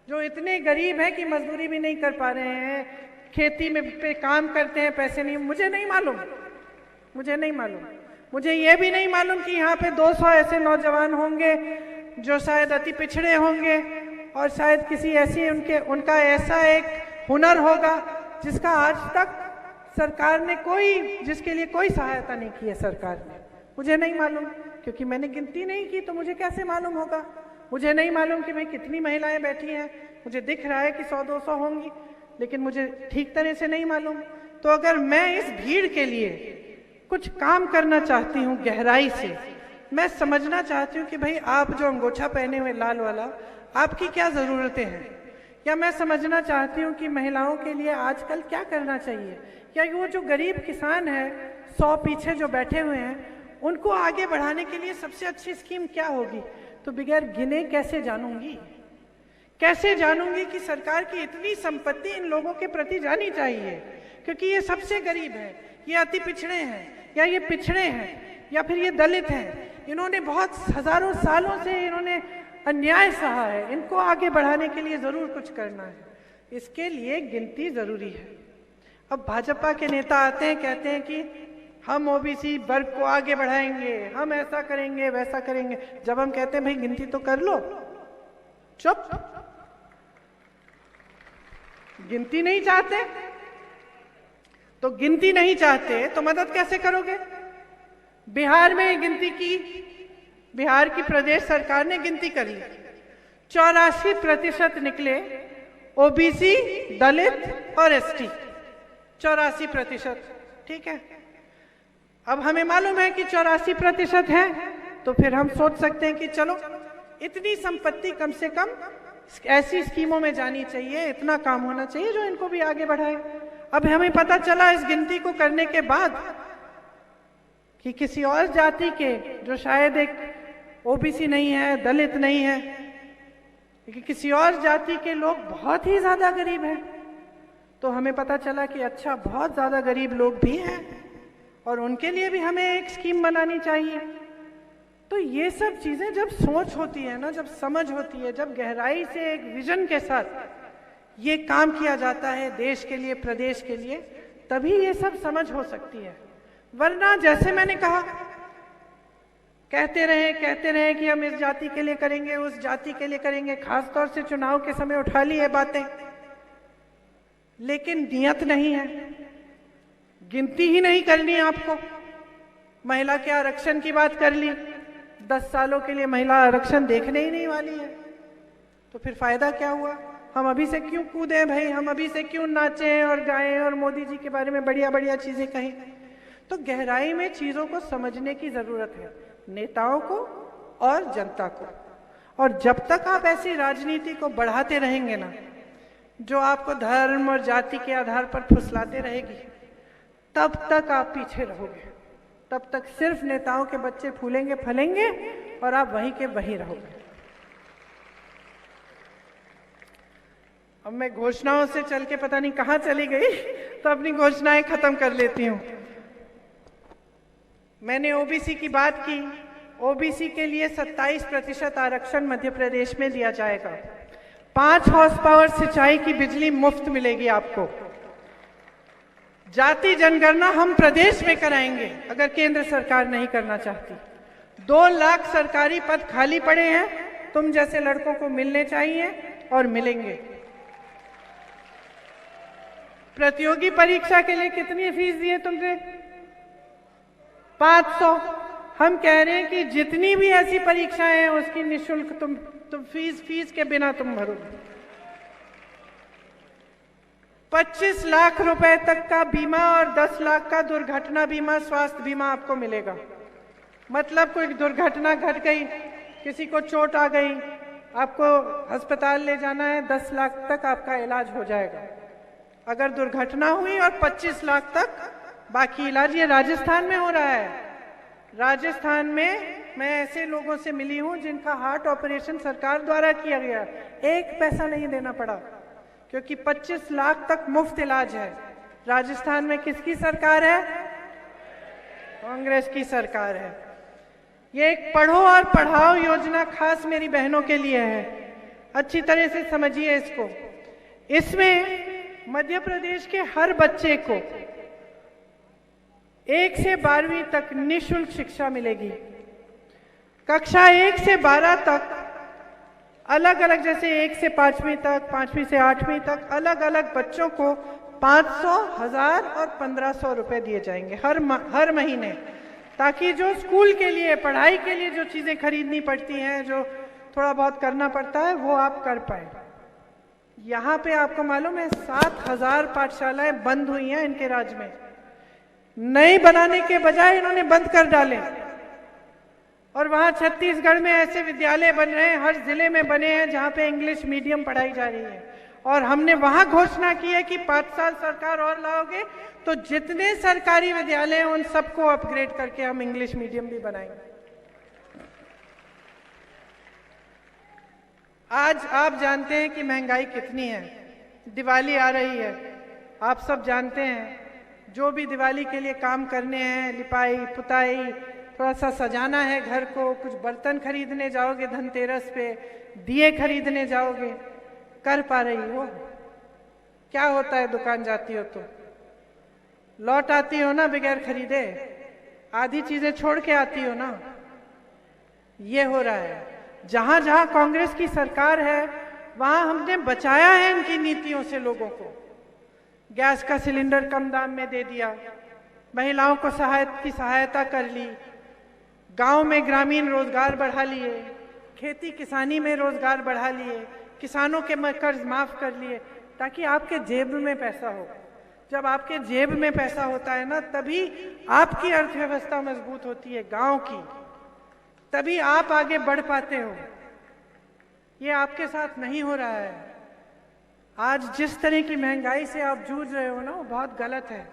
Speaker 1: जो इतने गरीब हैं कि मजदूरी भी नहीं कर पा रहे हैं, खेती में पे काम करते हैं, पैसे नहीं, मुझे नहीं मालूम, मुझे नहीं मालूम। मुझे ये भी नहीं मालूम कि यहाँ पे 200 ऐसे नौजवान होंगे जो शायद अति पिछड़े होंगे और शायद किसी ऐसी उनका ऐसा एक हुनर होगा जिसका आज तक सरकार ने जिसके लिए कोई सहायता नहीं की है सरकार ने। मुझे नहीं मालूम, क्योंकि मैंने गिनती नहीं की, तो मुझे कैसे मालूम होगा? मुझे नहीं मालूम कि भाई कितनी महिलाएं बैठी हैं, मुझे दिख रहा है कि 100-200 होंगी, लेकिन मुझे ठीक तरह से नहीं मालूम। तो अगर मैं इस भीड़ के लिए कुछ काम करना चाहती हूँ गहराई से, मैं समझना चाहती हूँ कि भाई आप जो अंगोछा पहने हुए लाल वाला, आपकी क्या ज़रूरतें हैं, या मैं समझना चाहती हूँ कि महिलाओं के लिए आजकल क्या करना चाहिए, या वो जो गरीब किसान है 100 पीछे जो बैठे हुए हैं, उनको आगे बढ़ाने के लिए सबसे अच्छी स्कीम क्या होगी। तो बगैर गिने कैसे जानूंगी? कैसे जानूंगी कि सरकार की इतनी संपत्ति इन लोगों के प्रति जानी चाहिए, क्योंकि ये सबसे गरीब है, ये अति पिछड़े हैं, या ये पिछड़े हैं, या फिर ये दलित हैं। इन्होंने बहुत हजारों सालों से इन्होंने अन्याय सहा है, इनको आगे बढ़ाने के लिए जरूर कुछ करना है, इसके लिए गिनती जरूरी है। अब भाजपा के नेता आते हैं, कहते हैं कि हम ओबीसी वर्ग को आगे बढ़ाएंगे, हम ऐसा करेंगे, वैसा करेंगे। जब हम कहते हैं भाई गिनती तो कर लो, चुप। गिनती नहीं चाहते तो गिनती नहीं चाहते तो मदद कैसे करोगे? बिहार में गिनती की, बिहार की प्रदेश सरकार ने गिनती कर ली, 84% निकले ओबीसी, दलित और एसटी। 84%, ठीक है। अब हमें मालूम है कि 84% है, तो फिर हम सोच सकते हैं कि चलो इतनी संपत्ति कम से कम ऐसी स्कीमों में जानी चाहिए, इतना काम होना चाहिए जो इनको भी आगे बढ़ाए। अब हमें पता चला इस गिनती को करने के बाद कि किसी और जाति के, जो शायद एक ओबीसी नहीं है, दलित नहीं है, कि किसी और जाति के लोग बहुत ही ज्यादा गरीब हैं, तो हमें पता चला कि अच्छा बहुत ज्यादा गरीब लोग भी हैं और उनके लिए भी हमें एक स्कीम बनानी चाहिए। तो ये सब चीजें जब सोच होती है ना, जब समझ होती है, जब गहराई से एक विजन के साथ ये काम किया जाता है देश के लिए, प्रदेश के लिए, तभी ये सब समझ हो सकती है। वरना जैसे मैंने कहा, कहते रहे कि हम इस जाति के लिए करेंगे, उस जाति के लिए करेंगे, खासतौर से चुनाव के समय उठा ली है बातें, लेकिन नियत नहीं है, गिनती ही नहीं करनी आपको। महिला के आरक्षण की बात कर ली, 10 सालों के लिए महिला आरक्षण देखने ही नहीं वाली है, तो फिर फायदा क्या हुआ? हम अभी से क्यों कूदें भाई, हम अभी से क्यों नाचें और गाएं और मोदी जी के बारे में बढ़िया बढ़िया चीजें कहें? तो गहराई में चीजों को समझने की जरूरत है, नेताओं को और जनता को। और जब तक आप ऐसी राजनीति को बढ़ाते रहेंगे ना, जो आपको धर्म और जाति के आधार पर फुसलाते रहेगी, तब तक आप पीछे रहोगे, तब तक सिर्फ नेताओं के बच्चे फूलेंगे फलेंगे और आप वहीं के वहीं रहोगे। अब मैं घोषणाओं से चल के पता नहीं कहां चली गई, तो अपनी घोषणाएं खत्म कर लेती हूं। मैंने ओबीसी की बात की। ओबीसी के लिए 27% आरक्षण मध्य प्रदेश में दिया जाएगा। 5 हॉर्स पावर सिंचाई की बिजली मुफ्त मिलेगी आपको। जाति जनगणना हम प्रदेश में कराएंगे अगर केंद्र सरकार नहीं करना चाहती। 2 लाख सरकारी पद खाली पड़े हैं, तुम जैसे लड़कों को मिलने चाहिए और मिलेंगे। प्रतियोगी परीक्षा के लिए कितनी फीस दी है तुमने? 500। हम कह रहे हैं कि जितनी भी ऐसी परीक्षाएं हैं उसकी निःशुल्क तुम फीस के बिना तुम भरोगे। 25 लाख रुपए तक का बीमा और 10 लाख का दुर्घटना बीमा, स्वास्थ्य बीमा आपको मिलेगा। मतलब कोई दुर्घटना घट गई, किसी को चोट आ गई, आपको अस्पताल ले जाना है, 10 लाख तक आपका इलाज हो जाएगा अगर दुर्घटना हुई, और 25 लाख तक बाकी इलाज। ये राजस्थान में हो रहा है। राजस्थान में मैं ऐसे लोगों से मिली हूं जिनका हार्ट ऑपरेशन सरकार द्वारा किया गया, 1 पैसा नहीं देना पड़ा, क्योंकि 25 लाख तक मुफ्त इलाज है। राजस्थान में किसकी सरकार है? कांग्रेस की सरकार है। ये एक पढ़ो और पढ़ाओ योजना खास मेरी बहनों के लिए है, अच्छी तरह से समझिए इसको। इसमें मध्य प्रदेश के हर बच्चे को 1 से 12वीं तक निःशुल्क शिक्षा मिलेगी। कक्षा 1 से 12 तक अलग अलग, जैसे 1 से 5वीं तक, 5वीं से 8वीं तक अलग अलग बच्चों को 500, 1000 और 1500 रुपए दिए जाएंगे हर महीने, ताकि जो स्कूल के लिए, पढ़ाई के लिए जो चीजें खरीदनी पड़ती हैं, जो थोड़ा बहुत करना पड़ता है, वो आप कर पाए। यहाँ पे आपको मालूम है 7000 पाठशालाएं बंद हुई हैं इनके राज्य में। नई बनाने के बजाय इन्होंने बंद कर डाले, और वहां छत्तीसगढ़ में ऐसे विद्यालय बन रहे हैं, हर जिले में बने हैं जहां पे इंग्लिश मीडियम पढ़ाई जा रही है। और हमने वहां घोषणा की है कि 5 साल सरकार और लाओगे तो जितने सरकारी विद्यालय हैं उन सबको अपग्रेड करके हम इंग्लिश मीडियम भी बनाएंगे। आज आप जानते हैं कि महंगाई कितनी है। दिवाली आ रही है, आप सब जानते हैं, जो भी दिवाली के लिए काम करने हैं, लिपाई पुताई, थोड़ा सा सजाना है घर को, कुछ बर्तन खरीदने जाओगे धनतेरस पे, दिए खरीदने जाओगे, कर पा रही हो? क्या होता है, दुकान जाती हो तो लौट आती हो ना बगैर खरीदे, आधी चीजें छोड़ के आती हो ना। ये हो रहा है। जहां जहां कांग्रेस की सरकार है वहां हमने बचाया है इनकी नीतियों से लोगों को। गैस का सिलेंडर कम दाम में दे दिया, महिलाओं को सहायता कर ली, गांव में ग्रामीण रोजगार बढ़ा लिए, खेती किसानी में रोजगार बढ़ा लिए, किसानों के कर्ज माफ कर लिए, ताकि आपके जेब में पैसा हो। जब आपके जेब में पैसा होता है ना, तभी आपकी अर्थव्यवस्था मजबूत होती है, गांव की, तभी आप आगे बढ़ पाते हो। ये आपके साथ नहीं हो रहा है। आज जिस तरह की महंगाई से आप जूझ रहे हो ना, वो बहुत गलत है।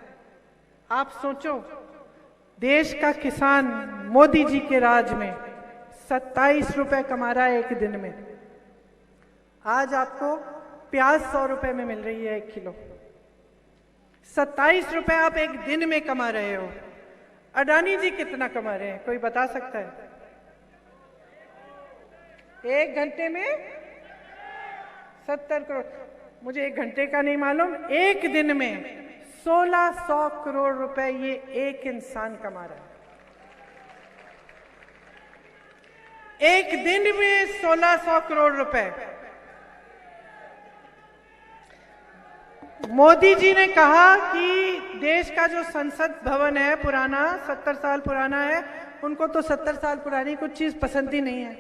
Speaker 1: आप सोचो, देश का किसान मोदी जी के राज में 27 रुपए कमा रहा है एक दिन में। आज आपको प्याज 100 रुपए में मिल रही है 1 किलो। 27 रुपए आप एक दिन में कमा रहे हो। अडानी जी कितना कमा रहे हैं, कोई बता सकता है? 1 घंटे में 70 करोड़। मुझे 1 घंटे का नहीं मालूम, एक दिन में 1600 करोड़ रुपए ये एक इंसान कमा रहा है। एक दिन में 1600 करोड़ रुपए। मोदी जी ने कहा कि देश का जो संसद भवन है पुराना, 70 साल पुराना है, उनको तो 70 साल पुरानी कुछ चीज पसंद ही नहीं है।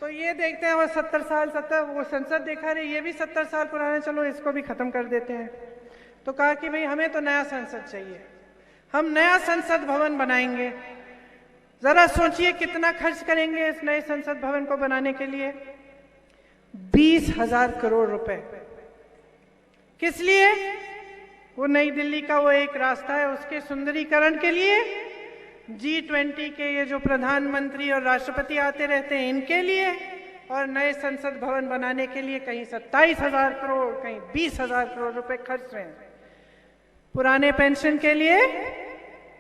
Speaker 1: तो ये देखते हैं वो 70 साल वो संसद देखा रहे, ये भी 70 साल पुराना है, चलो इसको भी खत्म कर देते हैं। तो कहा कि भाई हमें तो नया संसद चाहिए, हम नया संसद भवन बनाएंगे। जरा सोचिए कितना खर्च करेंगे इस नए संसद भवन को बनाने के लिए? 20,000 करोड़ रुपए। किस लिए? वो नई दिल्ली का वो एक रास्ता है, उसके सुंदरीकरण के लिए, G20 के ये जो प्रधानमंत्री और राष्ट्रपति आते रहते हैं इनके लिए, और नए संसद भवन बनाने के लिए कहीं 27,000 करोड़, कहीं 20,000 करोड़ रुपए खर्च रहे हैं। पुराने पेंशन के लिए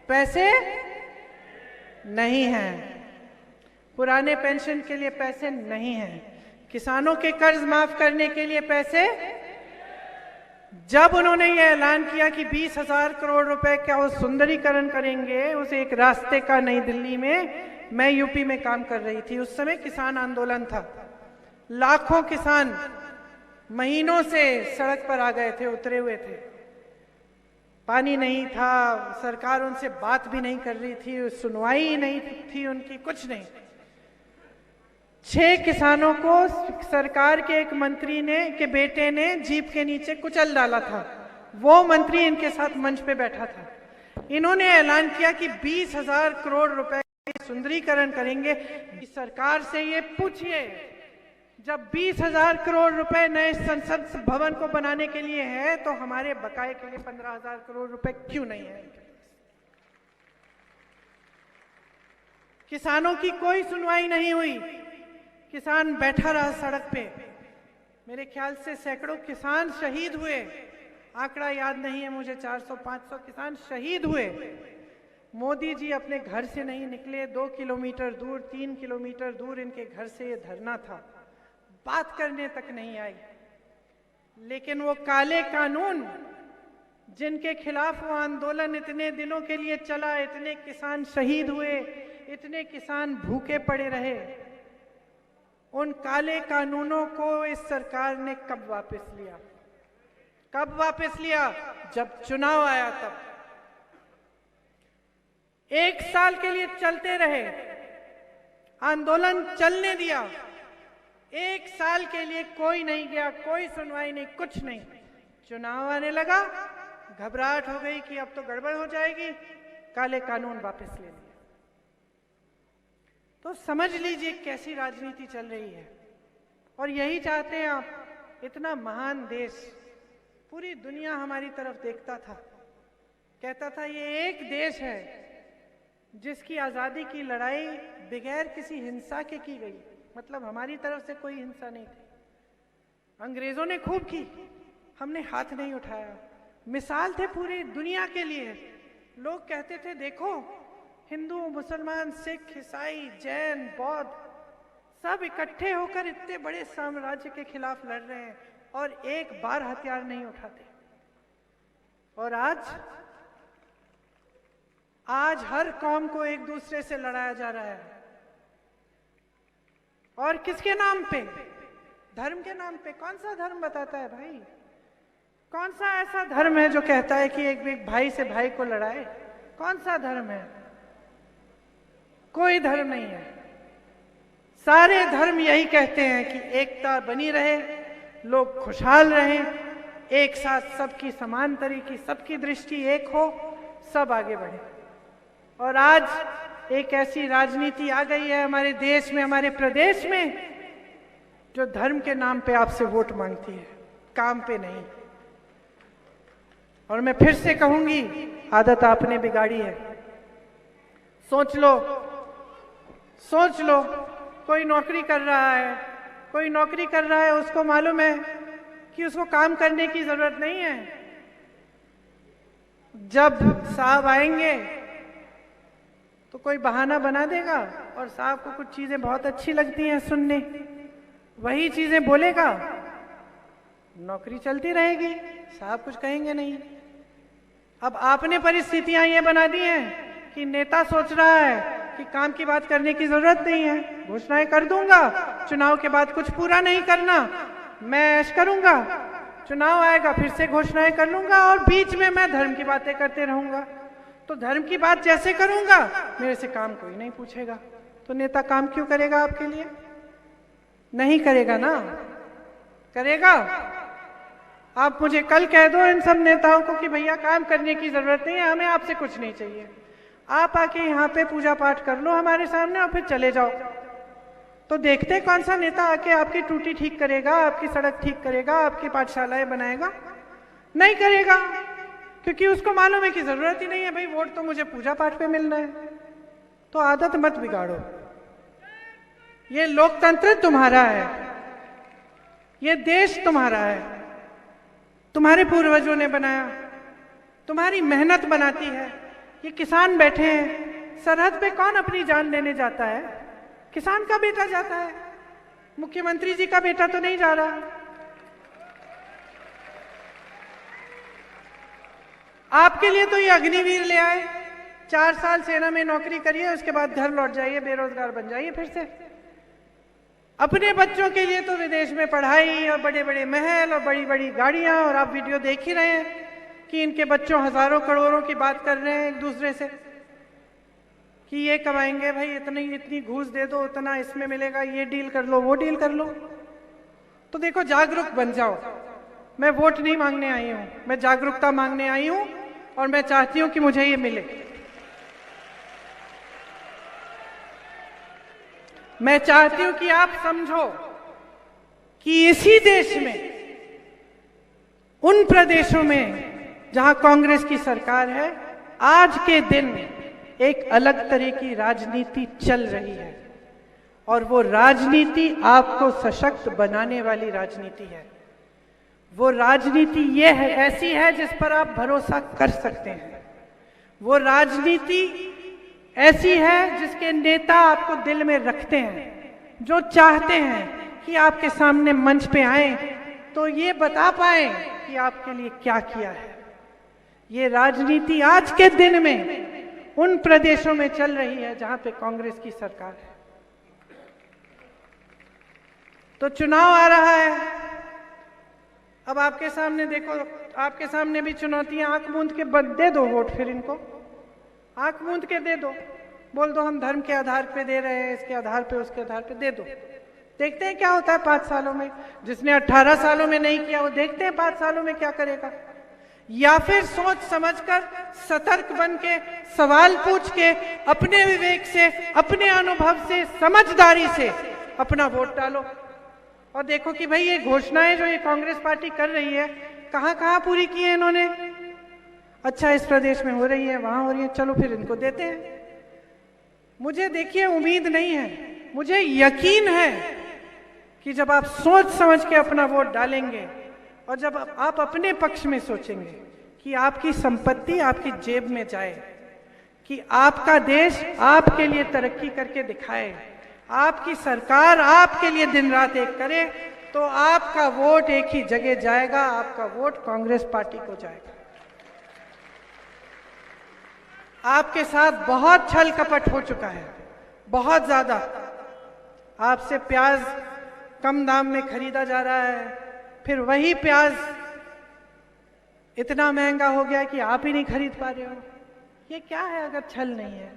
Speaker 1: पैसे नहीं हैं, पुराने पेंशन के लिए पैसे नहीं हैं, किसानों के कर्ज माफ करने के लिए पैसे। जब उन्होंने ये ऐलान किया कि 20,000 करोड़ रुपए का वो सुंदरीकरण करेंगे उस एक रास्ते का नई दिल्ली में, मैं यूपी में काम कर रही थी, उस समय किसान आंदोलन था। लाखों किसान महीनों से सड़क पर आ गए थे, उतरे हुए थे। पानी नहीं था, सरकार उनसे बात भी नहीं कर रही थी, सुनवाई ही नहीं थी उनकी, कुछ नहीं। 6 किसानों को सरकार के एक मंत्री ने के बेटे ने जीप के नीचे कुचल डाला था। वो मंत्री इनके साथ मंच पे बैठा था। इन्होंने ऐलान किया कि 20,000 करोड़ रुपए सुंदरीकरण करेंगे। सरकार से ये पूछिए, जब 20,000 करोड़ रुपए नए संसद भवन को बनाने के लिए है, तो हमारे बकाये के लिए 15,000 करोड़ रुपए क्यों नहीं है? किसानों की कोई सुनवाई नहीं हुई, किसान बैठा रहा सड़क पे। मेरे ख्याल से सैकड़ों किसान शहीद हुए, आंकड़ा याद नहीं है मुझे, 400-500 किसान शहीद हुए। मोदी जी अपने घर से नहीं निकले, 2 किलोमीटर दूर, 3 किलोमीटर दूर इनके घर से ये धरना था, बात करने तक नहीं आई। लेकिन वो काले कानून जिनके खिलाफ वो आंदोलन इतने दिनों के लिए चला, इतने किसान शहीद हुए, इतने किसान भूखे पड़े रहे, उन काले कानूनों को इस सरकार ने कब वापस लिया? कब वापस लिया? जब चुनाव आया तब। 1 साल के लिए चलते रहे, आंदोलन चलने दिया, 1 साल के लिए कोई नहीं गया, कोई सुनवाई नहीं, कुछ नहीं। चुनाव आने लगा, घबराहट हो गई कि अब तो गड़बड़ हो जाएगी, काले कानून वापस ले लिए। तो समझ लीजिए कैसी राजनीति चल रही है। और यही चाहते हैं आप। इतना महान देश, पूरी दुनिया हमारी तरफ देखता था, कहता था ये एक देश है जिसकी आज़ादी की लड़ाई बगैर किसी हिंसा के की गई। मतलब हमारी तरफ से कोई हिंसा नहीं थी। अंग्रेजों ने खूब की, हमने हाथ नहीं उठाया। मिसाल थे पूरी दुनिया के लिए। लोग कहते थे देखो, हिंदू, मुसलमान, सिख, ईसाई, जैन, बौद्ध सब इकट्ठे होकर इतने बड़े साम्राज्य के खिलाफ लड़ रहे हैं और एक बार हथियार नहीं उठाते। और आज हर कौम को एक दूसरे से लड़ाया जा रहा है। और किसके नाम पे? धर्म के नाम पे। कौन सा धर्म बताता है भाई? कौन सा ऐसा धर्म है जो कहता है कि एक भाई से भाई को लड़ाए? कौन सा धर्म है? कोई धर्म नहीं है। सारे धर्म यही कहते हैं कि एकता बनी रहे, लोग खुशहाल रहें, एक साथ सबकी समान तरीके, सबकी दृष्टि एक हो, सब आगे बढ़े। और आज एक ऐसी राजनीति आ गई है हमारे देश में, हमारे प्रदेश में, जो धर्म के नाम पे आपसे वोट मांगती है, काम पे नहीं। और मैं फिर से कहूंगी, आदत आपने बिगाड़ी है। सोच लो, सोच लो, कोई नौकरी कर रहा है, कोई नौकरी कर रहा है, उसको मालूम है कि उसको काम करने की जरूरत नहीं है। जब साहब आएंगे तो कोई बहाना बना देगा और साहब को कुछ चीजें बहुत अच्छी लगती हैं सुनने, वही चीजें बोलेगा, नौकरी चलती रहेगी, साहब कुछ कहेंगे नहीं। अब आपने परिस्थितियां ये बना दी हैं कि नेता सोच रहा है कि काम की बात करने की जरूरत नहीं है, घोषणाएं कर दूंगा, चुनाव के बाद कुछ पूरा नहीं करना, मैं ऐश करूंगा, चुनाव आएगा फिर से घोषणाएं कर लूंगा और बीच में मैं धर्म की बातें करते रहूंगा। तो धर्म की बात जैसे करूंगा मेरे से काम कोई नहीं पूछेगा, तो नेता काम क्यों करेगा आपके लिए? नहीं करेगा ना, करेगा? आप मुझे कल कह दो इन सब नेताओं को कि भैया काम करने की जरूरत नहीं है, हमें आपसे कुछ नहीं चाहिए, आप आके यहाँ पे पूजा पाठ कर लो हमारे सामने और फिर चले जाओ। तो देखते कौन सा नेता आके आपकी टूटी ठीक करेगा, आपकी सड़क ठीक करेगा, आपकी पाठशालाएं बनाएगा? नहीं करेगा, क्योंकि उसको मालूम है कि जरूरत ही नहीं है, भाई वोट तो मुझे पूजा पाठ पे मिलना है। तो आदत मत बिगाड़ो, ये लोकतंत्र तुम्हारा है, ये देश तुम्हारा है, तुम्हारे पूर्वजों ने बनाया, तुम्हारी मेहनत बनाती है। ये किसान बैठे हैं सरहद पे, कौन अपनी जान लेने जाता है? किसान का बेटा जाता है, मुख्यमंत्री जी का बेटा तो नहीं जा रहा। आपके लिए तो ये अग्निवीर ले आए, 4 साल सेना में नौकरी करिए, उसके बाद घर लौट जाइए, बेरोजगार बन जाइए फिर से। अपने बच्चों के लिए तो विदेश में पढ़ाई और बड़े बड़े महल और बड़ी बड़ी गाड़ियां, और आप वीडियो देख ही रहे हैं कि इनके बच्चों हजारों करोड़ों की बात कर रहे हैं एक दूसरे से कि ये कमाएंगे, भाई इतनी घूस दे दो, उतना इसमें मिलेगा, ये डील कर लो, वो डील कर लो। तो देखो, जागरूक बन जाओ। मैं वोट नहीं मांगने आई हूं, मैं जागरूकता मांगने आई हूं, और मैं चाहती हूं कि मुझे ये मिले। मैं चाहती हूं कि आप समझो कि इसी देश में, उन प्रदेशों में जहां कांग्रेस की सरकार है, आज के दिन एक अलग तरह की राजनीति चल रही है, और वो राजनीति आपको सशक्त बनाने वाली राजनीति है। वो राजनीति ये है, ऐसी है जिस पर आप भरोसा कर सकते हैं। वो राजनीति ऐसी है जिसके नेता आपको दिल में रखते हैं, जो चाहते हैं कि आपके सामने मंच पे आए तो ये बता पाए कि आपके लिए क्या किया है। ये राजनीति आज के दिन में उन प्रदेशों में चल रही है जहां पे कांग्रेस की सरकार है। तो चुनाव आ रहा है, अब आपके सामने देखो, आपके सामने भी चुनौतियां, आंख मूंद के दे दो वोट, फिर इनको आंख मूंद के दे दो, बोल दो हम धर्म के आधार पे दे रहे हैं, इसके आधार पे, उसके आधार पे दे दो। देखते हैं क्या होता है 5 सालों में। जिसने 18 सालों में नहीं किया, वो देखते हैं 5 सालों में क्या करेगा। या फिर सोच समझकर, सतर्क बन के, सवाल पूछ के, अपने विवेक से, अपने अनुभव से, समझदारी से अपना वोट डालो, और देखो कि भाई ये घोषणाएं जो ये कांग्रेस पार्टी कर रही है, कहां कहां पूरी की है इन्होंने। अच्छा, इस प्रदेश में हो रही है, वहां हो रही है, चलो फिर इनको देते हैं। मुझे देखिए उम्मीद नहीं है, मुझे यकीन है कि जब आप सोच समझ के अपना वोट डालेंगे, और जब आप अपने पक्ष में सोचेंगे कि आपकी संपत्ति आपकी जेब में जाए, कि आपका देश आपके लिए तरक्की करके दिखाए, आपकी सरकार आपके लिए दिन रात एक करे, तो आपका वोट एक ही जगह जाएगा, आपका वोट कांग्रेस पार्टी को जाएगा। आपके साथ बहुत छल कपट हो चुका है, बहुत ज्यादा। आपसे प्याज कम दाम में खरीदा जा रहा है, फिर वही प्याज इतना महंगा हो गया कि आप ही नहीं खरीद पा रहे हो। ये क्या है अगर छल नहीं है?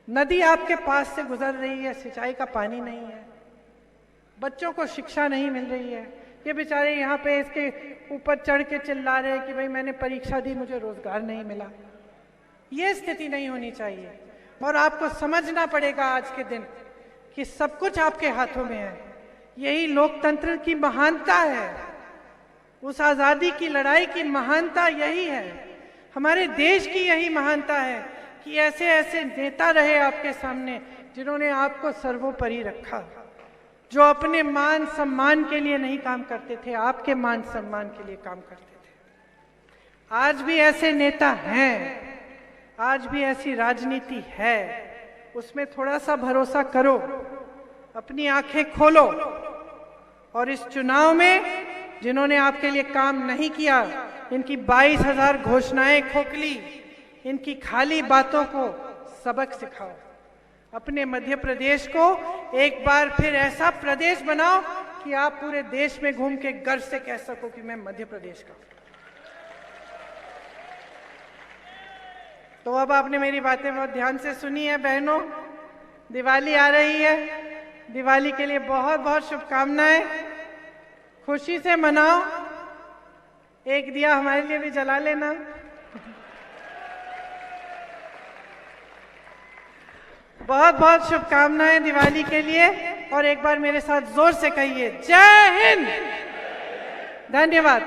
Speaker 1: नदी आपके पास से गुजर रही है, सिंचाई का पानी नहीं है, बच्चों को शिक्षा नहीं मिल रही है, ये बेचारे यहाँ पे इसके ऊपर चढ़ के चिल्ला रहे हैं कि भाई मैंने परीक्षा दी, मुझे रोजगार नहीं मिला। ये स्थिति नहीं होनी चाहिए और आपको समझना पड़ेगा आज के दिन कि सब कुछ आपके हाथों में है। यही लोकतंत्र की महानता है, उस आजादी की लड़ाई की महानता यही है, हमारे देश की यही महानता है कि ऐसे ऐसे नेता रहे आपके सामने जिन्होंने आपको सर्वोपरि रखा, जो अपने मान सम्मान के लिए नहीं काम करते थे, आपके मान सम्मान के लिए काम करते थे। आज भी ऐसे नेता हैं, आज भी ऐसी राजनीति है, उसमें थोड़ा सा भरोसा करो, अपनी आंखें खोलो और इस चुनाव में जिन्होंने आपके लिए काम नहीं किया, इनकी 22,000 घोषणाएं खोखली, इनकी खाली बातों को सबक सिखाओ। अपने मध्य प्रदेश को एक बार फिर ऐसा प्रदेश बनाओ कि आप पूरे देश में घूम के गर्व से कह सको कि मैं मध्य प्रदेश का हूं। तो अब आपने मेरी बातें बहुत ध्यान से सुनी है बहनों। दिवाली आ रही है, दिवाली के लिए बहुत बहुत शुभकामनाएं। खुशी से मनाओ, एक दिया हमारे लिए भी जला लेना। बहुत बहुत शुभकामनाएं दिवाली के लिए, और एक बार मेरे साथ जोर से कहिए जय हिंद। धन्यवाद।